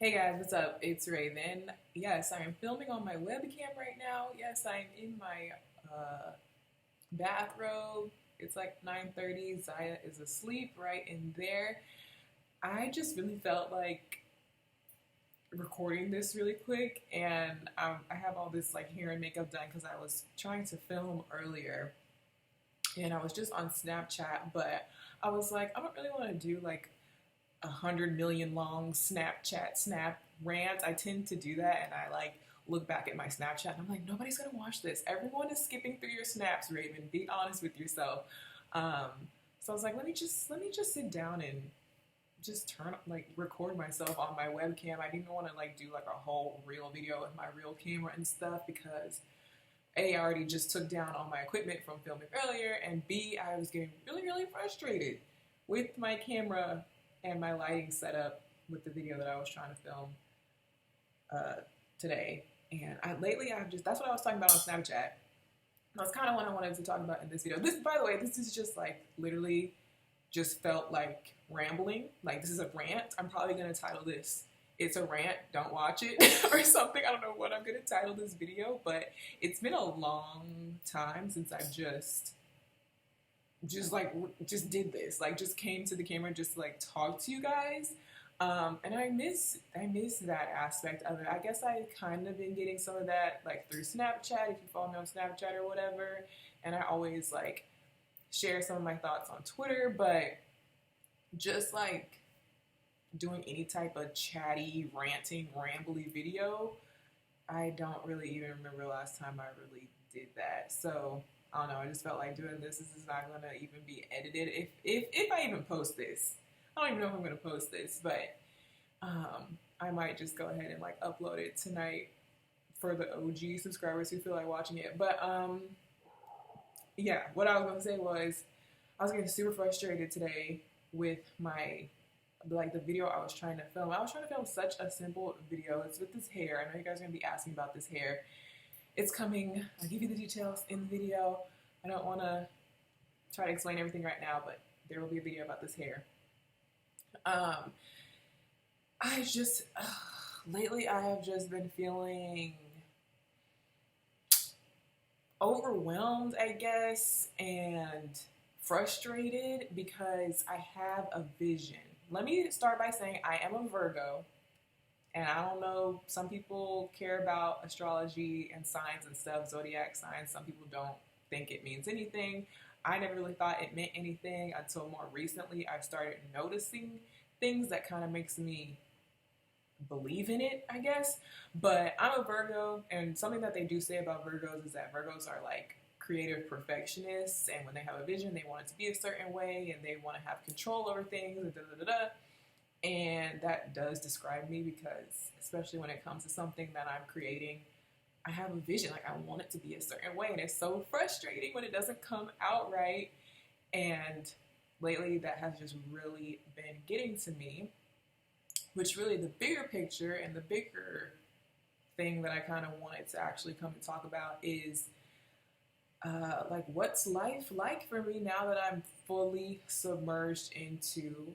Hey guys, what's up? It's Raven. Yes, I am filming on my webcam right now. Yes, I'm in my bathrobe. It's like 9:30. Zaya is asleep right in there. I just really felt like recording this really quick, and I have all this like hair and makeup done because I was trying to film earlier, and I was just on Snapchat, but I was like, I don't really want to do like 100 million long Snapchat snap rant. I tend to do that, and I like look back at my Snapchat and I'm like, nobody's gonna watch this. Everyone is skipping through your snaps, Raven. Be honest with yourself. Um, so I was like, let me just sit down and just record myself on my webcam. I didn't want to like do like a whole real video with my real camera and stuff because A, I already just took down all my equipment from filming earlier, and B, I was getting really frustrated with my camera and my lighting setup with the video that I was trying to film today. And that's what I was talking about on Snapchat. That's kind of what I wanted to talk about in this video. This, by the way, this is just like literally just felt like rambling. Like this is a rant. I'm probably going to title this, "It's a Rant, Don't Watch It," or something. I don't know what I'm going to title this video, but it's been a long time since I've just did this, like just came to the camera just to like talk to you guys, and I miss that aspect of it. I guess I kind of been getting some of that like through Snapchat, if you follow me on Snapchat or whatever, and I always like share some of my thoughts on Twitter, but just like doing any type of chatty, ranting, rambly video, I don't really even remember last time I really did that. So I don't know. I just felt like doing this. This is not gonna even be edited. If I even post this, I don't even know if I'm gonna post this, but I might just go ahead and like upload it tonight for the OG subscribers who feel like watching it. But yeah, what I was gonna say was I was getting super frustrated today with my the video I was trying to film. I was trying to film such a simple video. It's with this hair. I know you guys are gonna be asking about this hair. It's coming. I'll give you the details in the video. I don't want to try to explain everything right now, but there will be a video about this hair. Lately I have just been feeling overwhelmed, I guess, and frustrated because I have a vision. Let me start by saying I am a Virgo. And I don't know, some people care about astrology and signs and stuff, zodiac signs. Some people don't think it means anything. I never really thought it meant anything until more recently I've started noticing things that kind of makes me believe in it, I guess. But I'm a Virgo, and something that they do say about Virgos is that Virgos are like creative perfectionists, and when they have a vision, they want it to be a certain way, and they want to have control over things, and And that does describe me because, especially when it comes to something that I'm creating, I have a vision. Like, I want it to be a certain way. And it's so frustrating when it doesn't come out right. And lately, that has just really been getting to me. Which really, the bigger picture and the bigger thing that I kind of wanted to actually come and talk about is like, what's life like for me now that I'm fully submerged into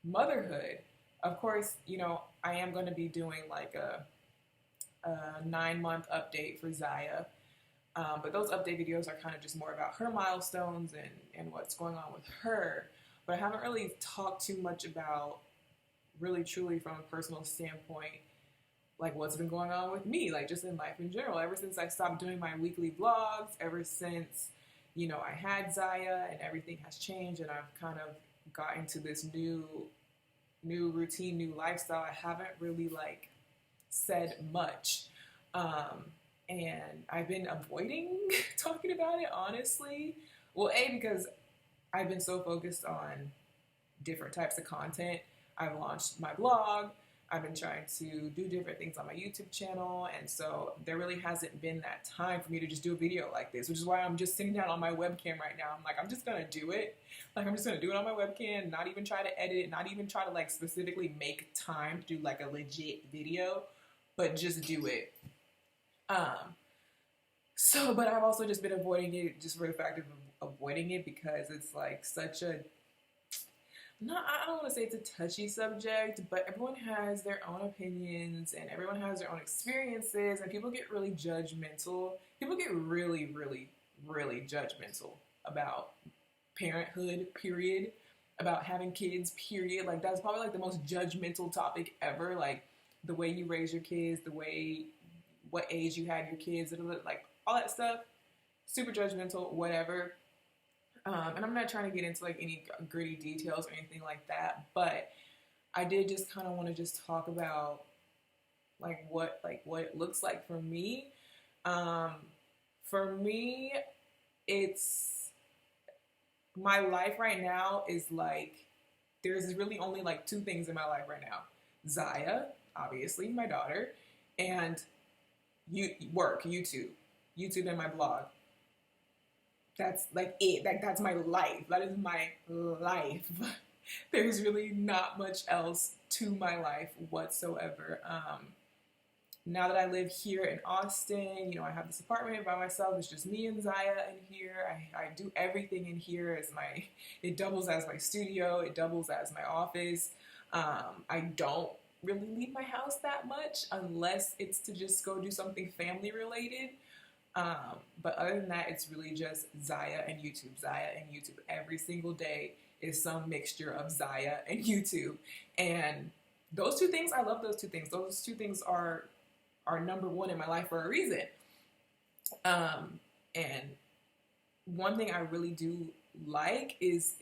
motherhood? Of course, you know, I am going to be doing like a 9-month update for Zaya. But those update videos are kind of just more about her milestones and what's going on with her. But I haven't really talked too much about, really truly from a personal standpoint, like what's been going on with me, like just in life in general. Ever since I stopped doing my weekly vlogs, ever since, you know, I had Zaya and everything has changed and I've kind of got into this new routine, new lifestyle, I haven't really like said much. And I've been avoiding talking about it, honestly. Well, A, because I've been so focused on different types of content. I've launched my blog. I've been trying to do different things on my YouTube channel, and so there really hasn't been that time for me to just do a video like this, which is why I'm just sitting down on my webcam right now. I'm like, I'm just gonna do it. Like, I'm just gonna do it on my webcam, not even try to edit it, not even try to like specifically make time to do like a legit video, but just do it. But I've also just been avoiding it just for the fact of avoiding it because it's like such a, I don't want to say it's a touchy subject, but everyone has their own opinions and everyone has their own experiences, and people get really judgmental. People get really, really, really judgmental about parenthood, period, about having kids, period. Like, that's probably like the most judgmental topic ever. Like, the way you raise your kids, the way, what age you had your kids, like all that stuff, super judgmental, whatever. And I'm not trying to get into like any gritty details or anything like that, but I did just kind of want to just talk about what it looks like for me. Um, for me, it's my life right now is like there's really only like two things in my life right now: Zaya, obviously my daughter, and YouTube, and my blog. That's like it. Like, that's my life. That is my life. There's really not much else to my life whatsoever. Now that I live here in Austin, I have this apartment by myself. It's just me and Zaya in here. I do everything in here it doubles as my studio. It doubles as my office. I don't really leave my house that much unless it's to just go do something family related. But other than that, it's really just Zaya and YouTube. Zaya and YouTube. Every single day is some mixture of Zaya and YouTube. And those two things, I love those two things. Those two things are number one in my life for a reason. And one thing I really do like is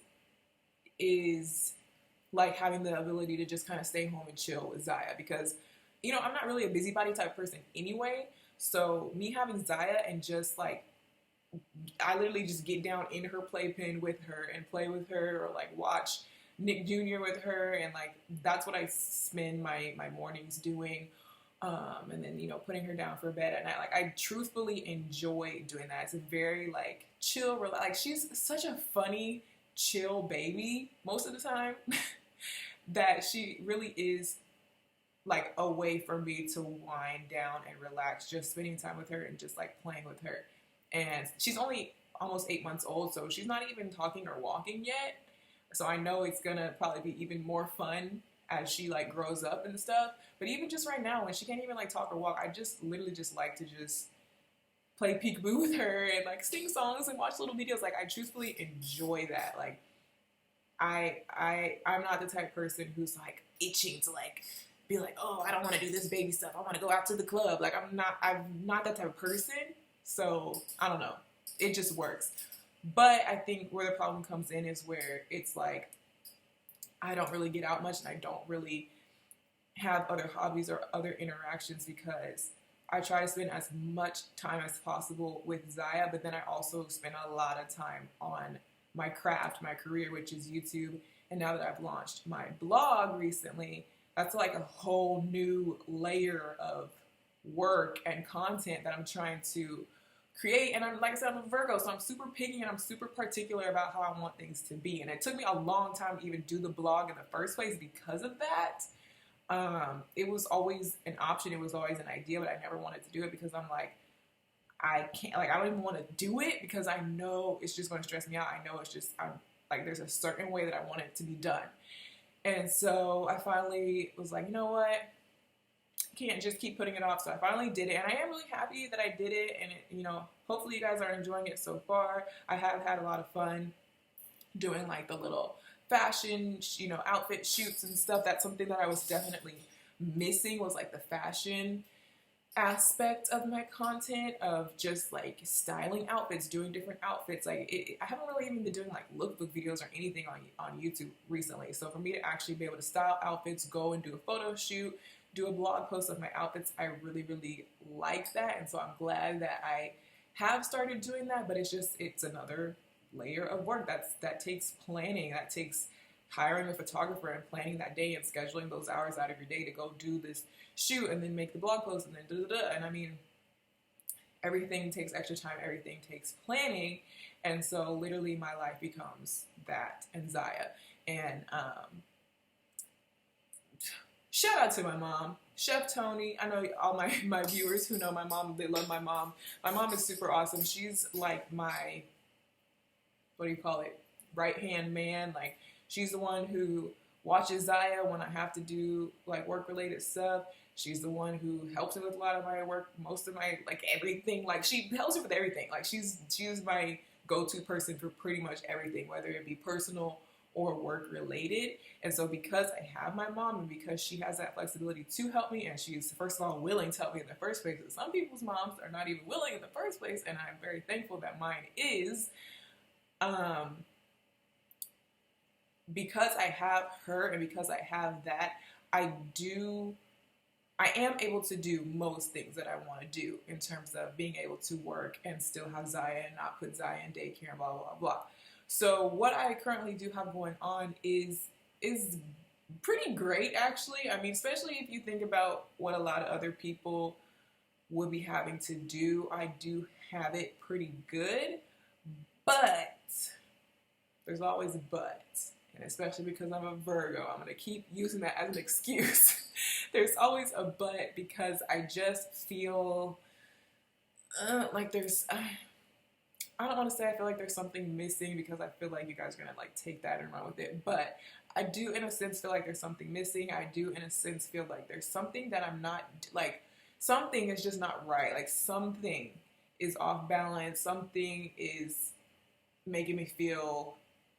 like having the ability to just kind of stay home and chill with Zaya, because, I'm not really a busybody type person anyway. So me having Zaya and just like, I literally just get down in her playpen with her and play with her, or like watch Nick Jr. with her. And like, that's what I spend my mornings doing. And then, putting her down for bed at night. Like, I truthfully enjoy doing that. It's a very like chill, like, she's such a funny, chill baby most of the time that she really is like a way for me to wind down and relax, just spending time with her and just like playing with her. And she's only almost 8 months old, so she's not even talking or walking yet. So I know it's gonna probably be even more fun as she like grows up and stuff. But even just right now, when she can't even like talk or walk, I just literally just like to just play peekaboo with her and like sing songs and watch little videos. Like, I truthfully enjoy that. Like, I'm not the type of person who's like itching to like be like, oh, I don't want to do this baby stuff. I want to go out to the club. Like, I'm not that type of person. So I don't know. It just works. But I think where the problem comes in is where it's like, I don't really get out much and I don't really have other hobbies or other interactions, because I try to spend as much time as possible with Zaya, but then I also spend a lot of time on my craft, my career, which is YouTube. And now that I've launched my blog recently, that's like a whole new layer of work and content that I'm trying to create. And like I said, I'm a Virgo, so I'm super picky and I'm super particular about how I want things to be. And it took me a long time to even do the blog in the first place because of that. It was always an option. It was always an idea, but I never wanted to do it because I'm like, I can't, like, I don't even want to do it because I know it's just going to stress me out. I know it's just, I'm like, there's a certain way that I want it to be done. And so I finally was like, you know what? Can't just keep putting it off. So I finally did it, and I am really happy that I did it. And it, hopefully you guys are enjoying it so far. I have had a lot of fun doing like the little fashion, outfit shoots and stuff. That's something that I was definitely missing, was like the fashion aspect of my content, of just like styling outfits, doing different outfits. Like, I haven't really even been doing like lookbook videos or anything on YouTube recently. So for me to actually be able to style outfits, go and do a photo shoot, do a blog post of my outfits, I really, really like that. And so I'm glad that I have started doing that, but it's another layer of work that takes planning, that takes hiring a photographer and planning that day and scheduling those hours out of your day to go do this shoot and then make the blog post and then da-da-da. And I mean, everything takes extra time, everything takes planning. And so literally my life becomes that and Zaya. And shout out to my mom, Chef Tony. I know all my viewers who know my mom, they love my mom. My mom is super awesome. She's like my, right-hand man. Like, She's the one who watches Zaya when I have to do like work related stuff. She's the one who helps me with a lot of my work, most of my like everything. Like she helps me with everything. Like she's my go-to person for pretty much everything, whether it be personal or work related. And so because I have my mom and because she has that flexibility to help me, and she's first of all willing to help me in the first place, some people's moms are not even willing in the first place, and I'm very thankful that mine is. Because I have her and because I have that, I am able to do most things that I want to do in terms of being able to work and still have Zaya and not put Zaya in daycare and blah, blah, blah, blah. So what I currently do have going on is pretty great, actually. I mean, especially if you think about what a lot of other people would be having to do, I do have it pretty good. But there's always a but. And especially because I'm a Virgo, I'm going to keep using that as an excuse. There's always a but because I just feel like there's, I don't want to say I feel like there's something missing because I feel like you guys are going to like take that and run with it. But I do in a sense feel like there's something missing. I do in a sense feel like there's something that I'm not, like something is just not right. Like something is off balance. Something is making me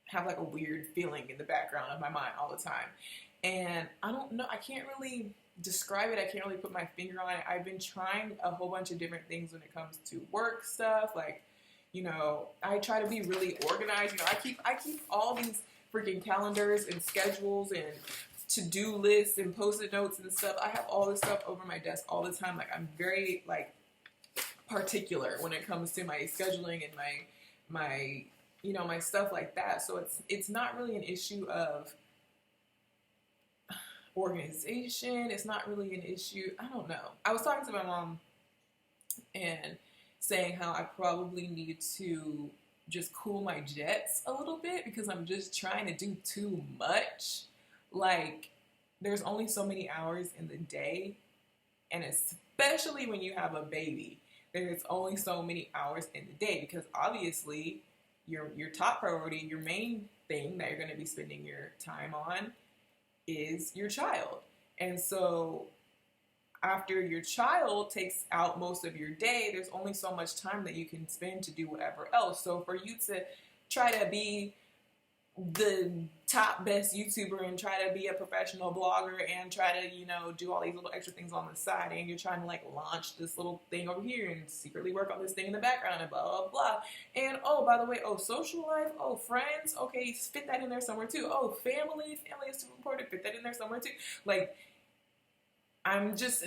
have like a weird feeling in the background of my mind all the time. And I don't know, I can't really describe it. I can't really put my finger on it. I've been trying a whole bunch of different things when it comes to work stuff. Like, you know, I try to be really organized. You know, I keep all these freaking calendars and schedules and to-do lists and post-it notes and stuff. I have all this stuff over my desk all the time. Like I'm very like particular when it comes to my scheduling and my you know, my stuff like that. So it's not really an issue of organization. It's not really an issue. I don't know. I was talking to my mom and saying how I probably need to just cool my jets a little bit because I'm just trying to do too much. Like, there's only so many hours in the day, and especially when you have a baby, there's only so many hours in the day because obviously your top priority, your main thing that you're going to be spending your time on is your child. And so after your child takes out most of your day, there's only so much time that you can spend to do whatever else. So for you to try to be the top best YouTuber and try to be a professional blogger and try to, you know, do all these little extra things on the side, and you're trying to like launch this little thing over here and secretly work on this thing in the background and blah, blah, blah. And oh, by the way, oh, social life, oh, friends, okay, fit that in there somewhere too. Oh, family is super important, fit that in there somewhere too. Like, I'm just,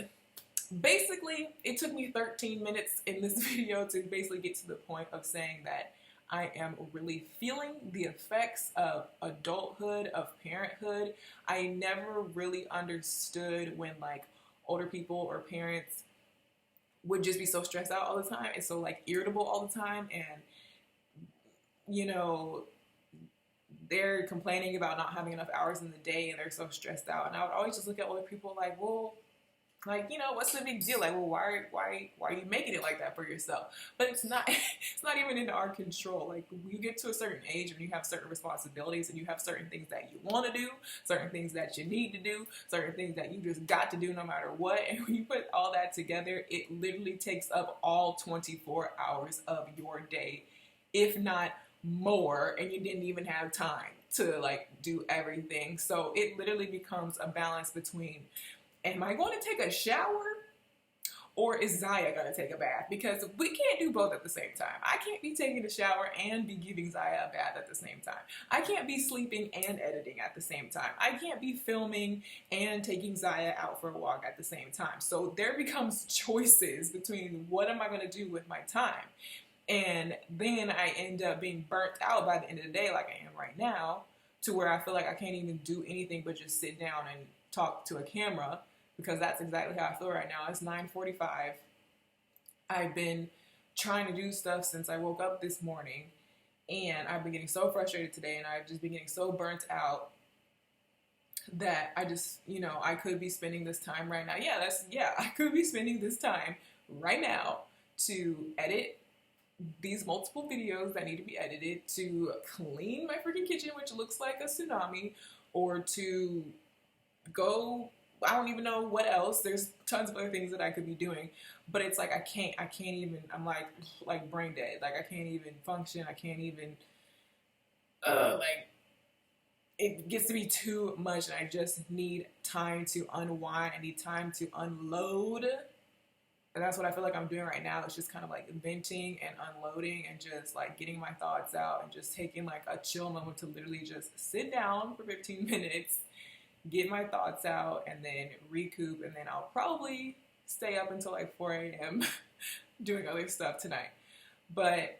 basically, it took me 13 minutes in this video to basically get to the point of saying that I am really feeling the effects of adulthood, of parenthood. I never really understood when like older people or parents would just be so stressed out all the time and so like irritable all the time, and you know, they're complaining about not having enough hours in the day and they're so stressed out. And I would always just look at older people like, well, like, you know, what's the big deal? Like, well, why are you making it like that for yourself? But it's not even in our control. Like, when you get to a certain age and you have certain responsibilities and you have certain things that you want to do, certain things that you need to do, certain things that you just got to do no matter what. And when you put all that together, it literally takes up all 24 hours of your day, if not more, and you didn't even have time to like do everything. So it literally becomes a balance between, am I going to take a shower or is Zaya going to take a bath? Because we can't do both at the same time. I can't be taking a shower and be giving Zaya a bath at the same time. I can't be sleeping and editing at the same time. I can't be filming and taking Zaya out for a walk at the same time. So there becomes choices between what am I going to do with my time. And then I end up being burnt out by the end of the day like I am right now, to where I feel like I can't even do anything but just sit down and talk to a camera, because that's exactly how I feel right now. It's 9:45. I've been trying to do stuff since I woke up this morning, and I've been getting so frustrated today, and I've just been getting so burnt out that I just, you know, I could be spending this time right now. I could be spending this time right now to edit these multiple videos that need to be edited to clean my freaking kitchen, which looks like a tsunami, or to go, I don't even know what else. There's tons of other things that I could be doing, but it's like I can't even. I'm like brain dead. Like I can't even function. I can't even like it gets to be too much, and I just need time to unwind. I need time to unload. And that's what I feel like I'm doing right now. It's just kind of like venting and unloading and just like getting my thoughts out and just taking like a chill moment to literally just sit down for 15 minutes, get my thoughts out, and then recoup. And then I'll probably stay up until like 4 a.m. doing other stuff tonight. But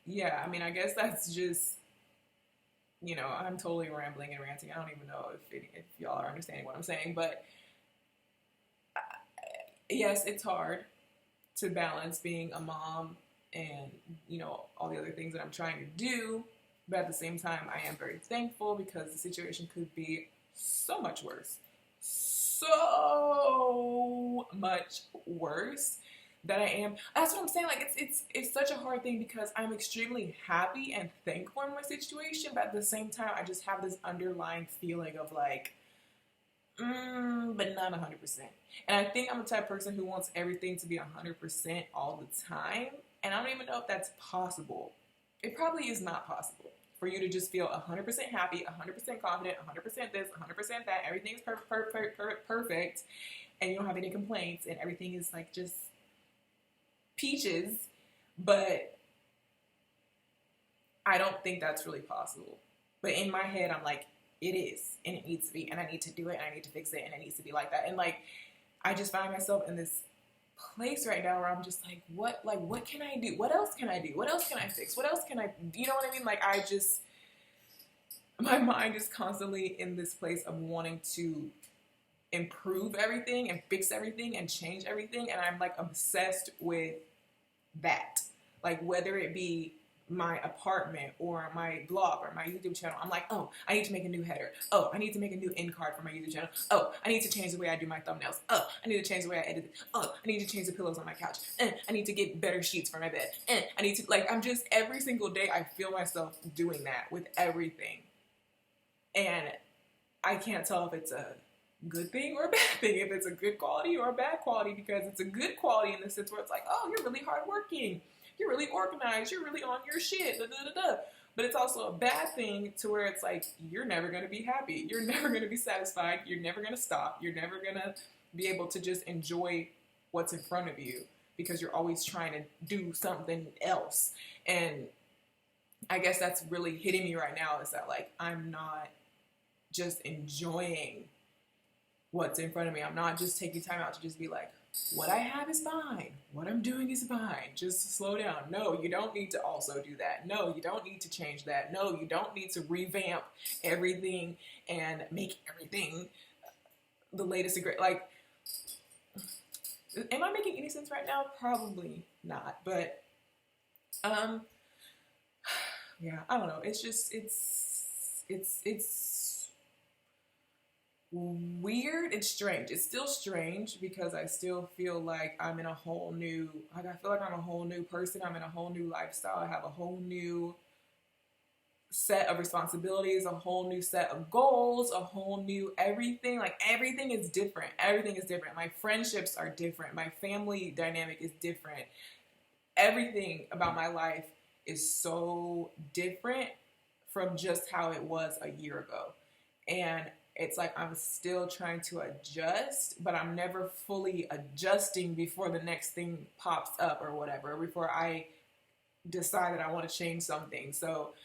yeah, I mean, I guess that's just, you know, I'm totally rambling and ranting. I don't even know if y'all are understanding what I'm saying, but yes, it's hard to balance being a mom and, you know, all the other things that I'm trying to do. But at the same time, I am very thankful because the situation could be so much worse. So much worse that I am. That's what I'm saying. Like, it's such a hard thing because I'm extremely happy and thankful in my situation. But at the same time, I just have this underlying feeling of like, but not 100%. And I think I'm the type of person who wants everything to be 100% all the time. And I don't even know if that's possible. It probably is not possible for you to just feel 100% happy, 100% confident, 100% this, 100% that. Everything is perfect, and you don't have any complaints, and everything is like just peaches. But I don't think that's really possible. But in my head, I'm like, it is, and it needs to be, and I need to do it, and I need to fix it, and it needs to be like that. And like, I just find myself in this place right now where I'm just like, what can I do? What else can I do? What else can I fix? What else can I, you know what I mean? Like, my mind is constantly in this place of wanting to improve everything and fix everything and change everything. And I'm like obsessed with that. Like, whether it be my apartment or my blog or my YouTube channel, I'm like, oh, I need to make a new header. Oh, I need to make a new end card for my YouTube channel. Oh, I need to change the way I do my thumbnails. Oh, I need to change the way I edit it. Oh, I need to change the pillows on my couch. I need to get better sheets for my bed. I need to, like, I'm just, every single day I feel myself doing that with everything. And I can't tell if it's a good thing or a bad thing, if it's a good quality or a bad quality, because it's a good quality in the sense where it's like, oh, you're really hardworking. You're really organized, you're really on your shit, da, da, da, da. But it's also a bad thing to where it's like, you're never going to be happy. You're never going to be satisfied. You're never going to stop. You're never going to be able to just enjoy what's in front of you because you're always trying to do something else. And I guess that's really hitting me right now, is that like, I'm not just enjoying what's in front of me. I'm not just taking time out to just be like, what I have is fine. What I'm doing is fine. Just slow down. No, you don't need to also do that. No, you don't need to change that. No, you don't need to revamp everything and make everything the latest and great. Like, am I making any sense right now? Probably not. But, yeah, I don't know. It's just, it's weird. It's strange. It's still strange because I still feel like I'm in a whole new, like I feel like I'm a whole new person. I'm in a whole new lifestyle. I have a whole new set of responsibilities, a whole new set of goals, a whole new everything. Like, everything is different. Everything is different. My friendships are different. My family dynamic is different. Everything about my life is so different from just how it was a year ago. And it's like I'm still trying to adjust, but I'm never fully adjusting before the next thing pops up or whatever, before I decide that I want to change something. So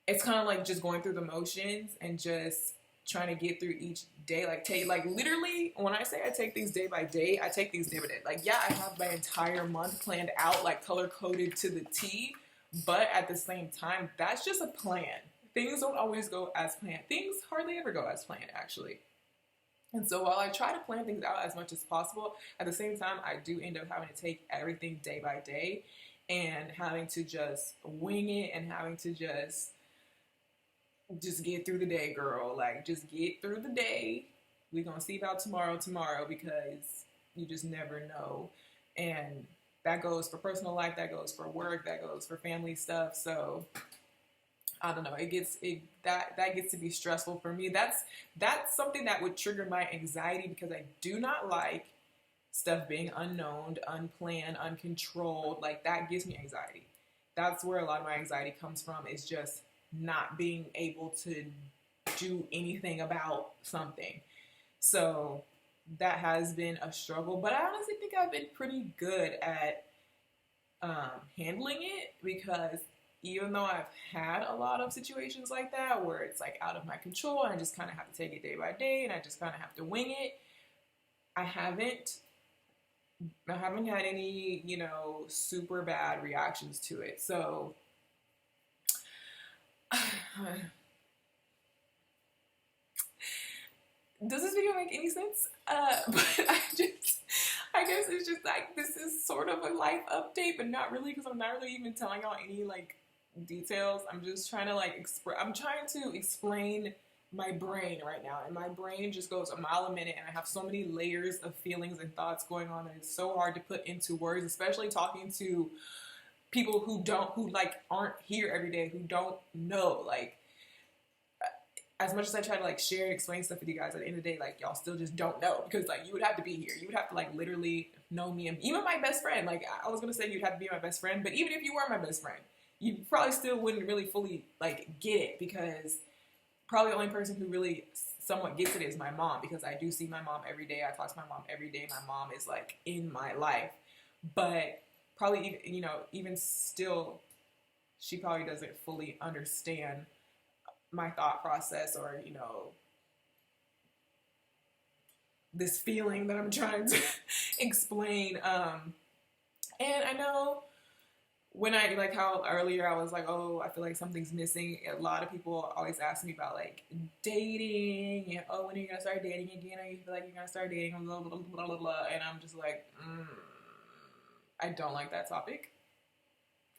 it's kind of like just going through the motions and just trying to get through each day. Like literally, when I say I take things day by day, I take things day by day. Like, yeah, I have my entire month planned out, like color coded to the T, but at the same time, that's just a plan. Things don't always go as planned. Things hardly ever go as planned, actually. And so while I try to plan things out as much as possible, at the same time, I do end up having to take everything day by day and having to just wing it and having to just get through the day, girl. Like, just get through the day. We're going to see about tomorrow because you just never know. And that goes for personal life, that goes for work, that goes for family stuff. So I don't know. That gets to be stressful for me. That's something that would trigger my anxiety because I do not like stuff being unknown, unplanned, uncontrolled. Like that gives me anxiety. That's where a lot of my anxiety comes from, is just not being able to do anything about something. So that has been a struggle, but I honestly think I've been pretty good at handling it, because even though I've had a lot of situations like that where it's like out of my control and I just kind of have to take it day by day and I just kind of have to wing it, I haven't had any, super bad reactions to it. So does this video make any sense? But I guess it's just like, this is sort of a life update, but not really, because I'm not really even telling y'all any like details. I'm just trying to like I'm trying to explain my brain right now, and my brain just goes a mile a minute, and I have so many layers of feelings and thoughts going on, and it's so hard to put into words, especially talking to people who like aren't here every day, who don't know. Like, as much as I try to like share and explain stuff with you guys, at the end of the day, like, y'all still just don't know, because like you would have to be here. You would have to like literally know me, and even my best friend. Like, I was gonna say you'd have to be my best friend, but even if you were my best friend, you probably still wouldn't really fully like get it, because probably the only person who really somewhat gets it is my mom, because I do see my mom every day. I talk to my mom every day. My mom is like in my life, but probably even still, she probably doesn't fully understand my thought process, or this feeling that I'm trying to explain. And I know when I, like how earlier I was like, oh, I feel like something's missing. A lot of people always ask me about like dating, and oh, when are you gonna start dating again? Or you feel like you're gonna start dating, blah, blah, blah, blah, blah. And I'm just like, I don't like that topic.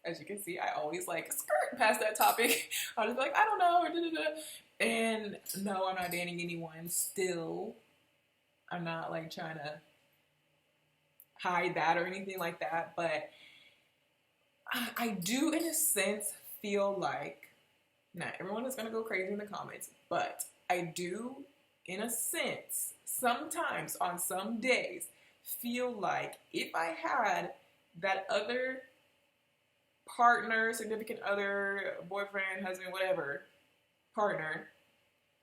As you can see, I always like skirt past that topic. I'll just be like, I don't know, or da-da-da. And no, I'm not dating anyone still. I'm not like trying to hide that or anything like that, but I do, in a sense, feel like, not everyone is going to go crazy in the comments, but I do, in a sense, sometimes on some days, feel like if I had that other partner, significant other, boyfriend, husband, whatever, partner,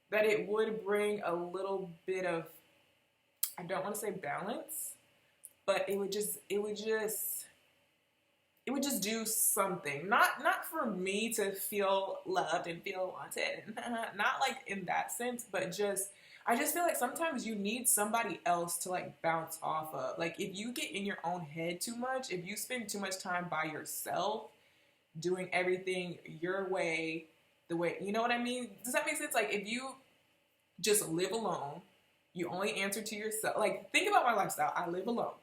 that it would bring a little bit of, I don't want to say balance, but it would just do something. Not for me to feel loved and feel wanted. Not like in that sense, but I just feel like sometimes you need somebody else to like bounce off of. Like, if you get in your own head too much, if you spend too much time by yourself, doing everything your way, the way, you know what I mean? Does that make sense? Like, if you just live alone, you only answer to yourself. Like, think about my lifestyle. I live alone.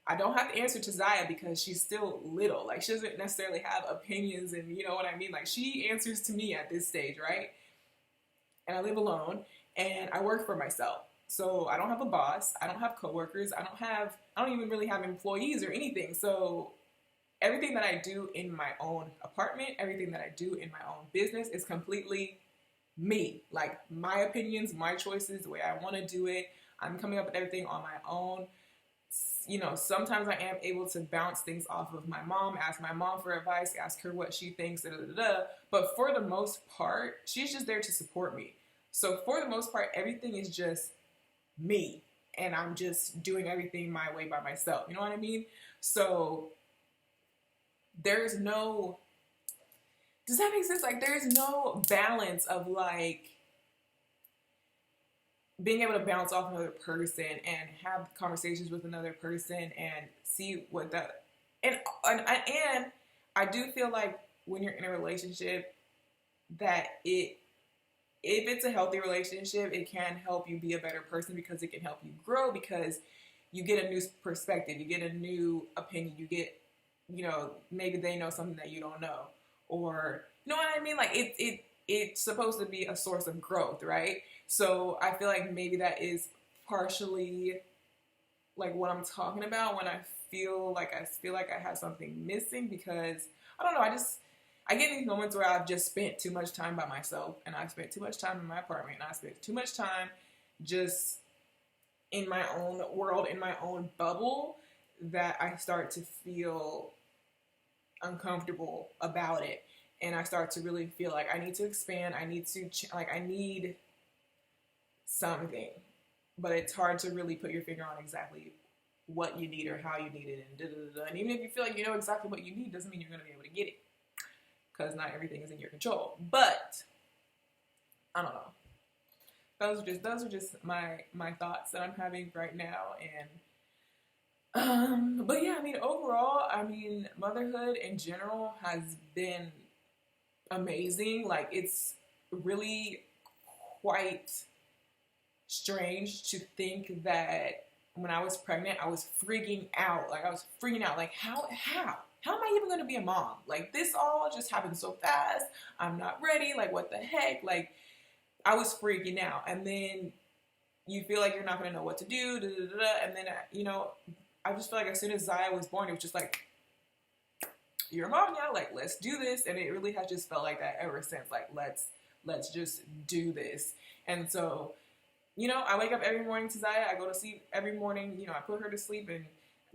I don't have to answer to Zaya because she's still little. Like, she doesn't necessarily have opinions, and you know what I mean? Like, she answers to me at this stage, right? And I live alone, and I work for myself. So I don't have a boss. I don't have coworkers. I don't even really have employees or anything. So everything that I do in my own apartment, everything that I do in my own business is completely me. Like, my opinions, my choices, the way I want to do it. I'm coming up with everything on my own. Sometimes I am able to bounce things off of my mom, ask my mom for advice, ask her what she thinks, but for the most part, she's just there to support me. So for the most part, everything is just me, and I'm just doing everything my way by myself. You know what I mean? So does that make sense? Like, there's no balance of like being able to bounce off another person and have conversations with another person and see what that, and I do feel like when you're in a relationship, that if it's a healthy relationship, it can help you be a better person, because it can help you grow, because you get a new perspective, you get a new opinion, you get, maybe they know something that you don't know, or, you know what I mean? Like, it's supposed to be a source of growth, right? So I feel like maybe that is partially like what I'm talking about when I feel like I have something missing, because I don't know, I get in these moments where I've just spent too much time by myself, and I've spent too much time in my apartment, and I spent too much time just in my own world, in my own bubble, that I start to feel uncomfortable about it. And I start to really feel like I need to expand. I need to, I need something. But it's hard to really put your finger on exactly what you need or how you need it. And da da da. And even if you feel like you know exactly what you need, doesn't mean you're going to be able to get it. Because not everything is in your control. But, I don't know. Those are just my thoughts that I'm having right now. And but yeah, I mean, overall, I mean, motherhood in general has been amazing. Like, it's really quite strange to think that when I was pregnant, I was freaking out. Like, I was freaking out. Like, how am I even going to be a mom? Like, this all just happened so fast. I'm not ready. Like, what the heck? Like, I was freaking out. And then you feel like you're not going to know what to do. Da, da, da, da. And then, you know, I just feel like as soon as Zaya was born, it was just like, you're a mom now, like, let's do this. And it really has just felt like that ever since. Like, let's just do this. And so, you know, I wake up every morning to Zaya. I go to sleep every morning. You know, I put her to sleep, and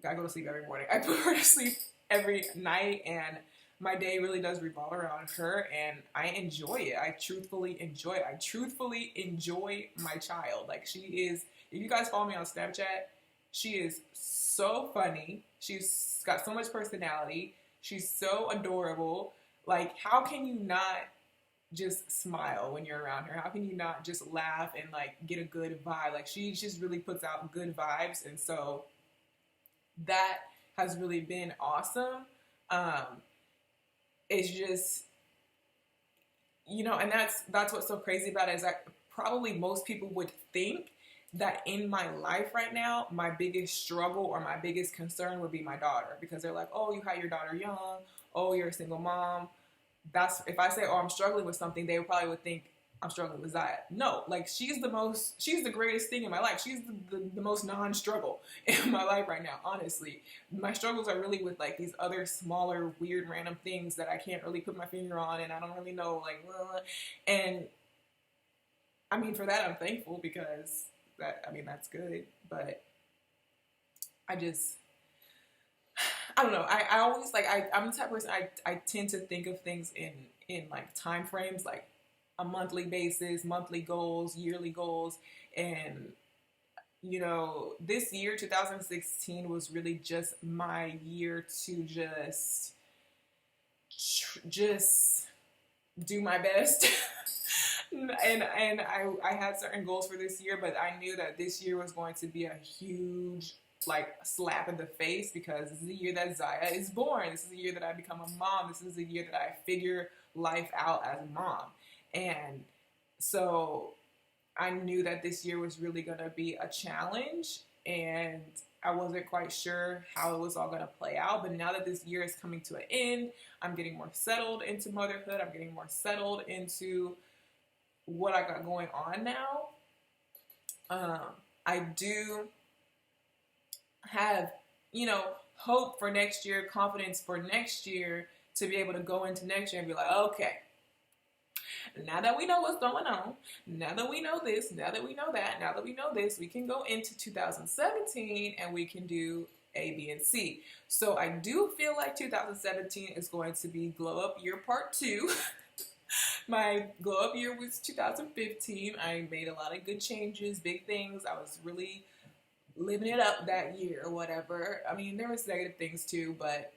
I go to sleep every morning. I put her to sleep every night, and my day really does revolve around her, and I enjoy it. I truthfully enjoy it. I truthfully enjoy my child. Like, she is, if you guys follow me on Snapchat, she is so funny. She's got so much personality. She's so adorable. Like, how can you not just smile when you're around her? How can you not just laugh and, like, get a good vibe? Like, she just really puts out good vibes, and so that has really been awesome. It's just, you know, and that's what's so crazy about it, is that probably most people would think that in my life right now, my biggest struggle or my biggest concern would be my daughter, because they're like, oh, you had your daughter young, oh, you're a single mom. That's, if I say, oh, I'm struggling with something, they probably would think I'm struggling with Zaya. No, like, she's the greatest thing in my life. She's the most non-struggle in my life right now, honestly. My struggles are really with, like, these other smaller, weird, random things that I can't really put my finger on, and I don't really know, like, and I mean, for that, I'm thankful, because that, I mean, that's good, but I don't know. I always, like, I'm the type of person, I tend to think of things in like time frames, like a monthly basis, monthly goals, yearly goals. And, you know, this year, 2016, was really just my year to just do my best. and I had certain goals for this year, but I knew that this year was going to be a huge, like, slap in the face, because this is the year that Zaya is born. This is the year that I become a mom. This is the year that I figure life out as a mom. And so I knew that this year was really going to be a challenge, and I wasn't quite sure how it was all going to play out. But now that this year is coming to an end, I'm getting more settled into motherhood. I'm getting more settled into what I got going on now. I do have, you know, hope for next year, confidence for next year, to be able to go into next year and be like, okay, now that we know what's going on, now that we know this, now that we know that, now that we know this, we can go into 2017 and we can do A, B, and C. So I do feel like 2017 is going to be Glow Up Year Part 2. My glow up year was 2015. I made a lot of good changes, big things. I was really living it up that year or whatever. I mean, there was negative things too, but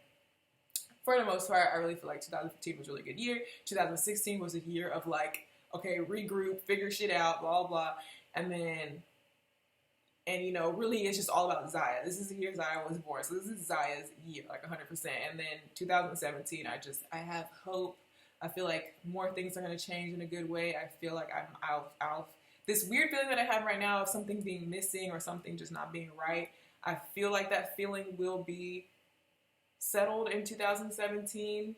for the most part, I really feel like 2015 was a really good year. 2016 was a year of, like, okay, regroup, figure shit out, blah, blah. And then, and, you know, really it's just all about Zaya. This is the year Zaya was born. So this is Zaya's year, like 100%. And then 2017, I have hope. I feel like more things are going to change in a good way. I feel like I'll this weird feeling that I have right now of something being missing or something just not being right. I feel like that feeling will be settled in 2017.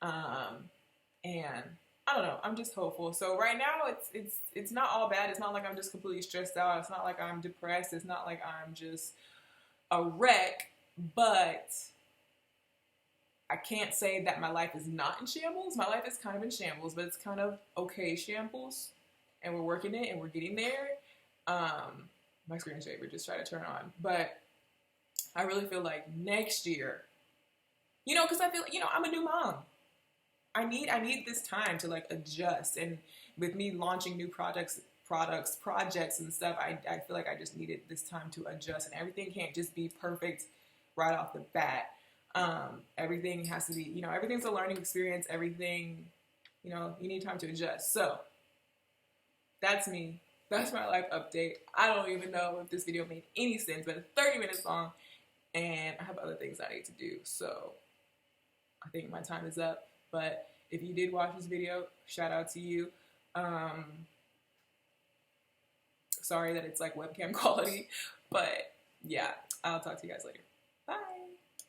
And I don't know. I'm just hopeful. So right now, it's not all bad. It's not like I'm just completely stressed out. It's not like I'm depressed. It's not like I'm just a wreck. But I can't say that my life is not in shambles. My life is kind of in shambles, but it's kind of okay shambles, and we're working it and we're getting there. My screensaver just tried to turn on, but I really feel like next year, because I feel, I'm a new mom. I need this time to like adjust, and with me launching new projects and stuff, I feel like I just needed this time to adjust, and everything can't just be perfect right off the bat. Everything has to be, everything's a learning experience. Everything, you need time to adjust. So that's me. That's my life update. I don't even know if this video made any sense, but it's 30 minutes long, and I have other things I need to do. So I think my time is up. But if you did watch this video, shout out to you. Sorry that it's like webcam quality, but yeah, I'll talk to you guys later.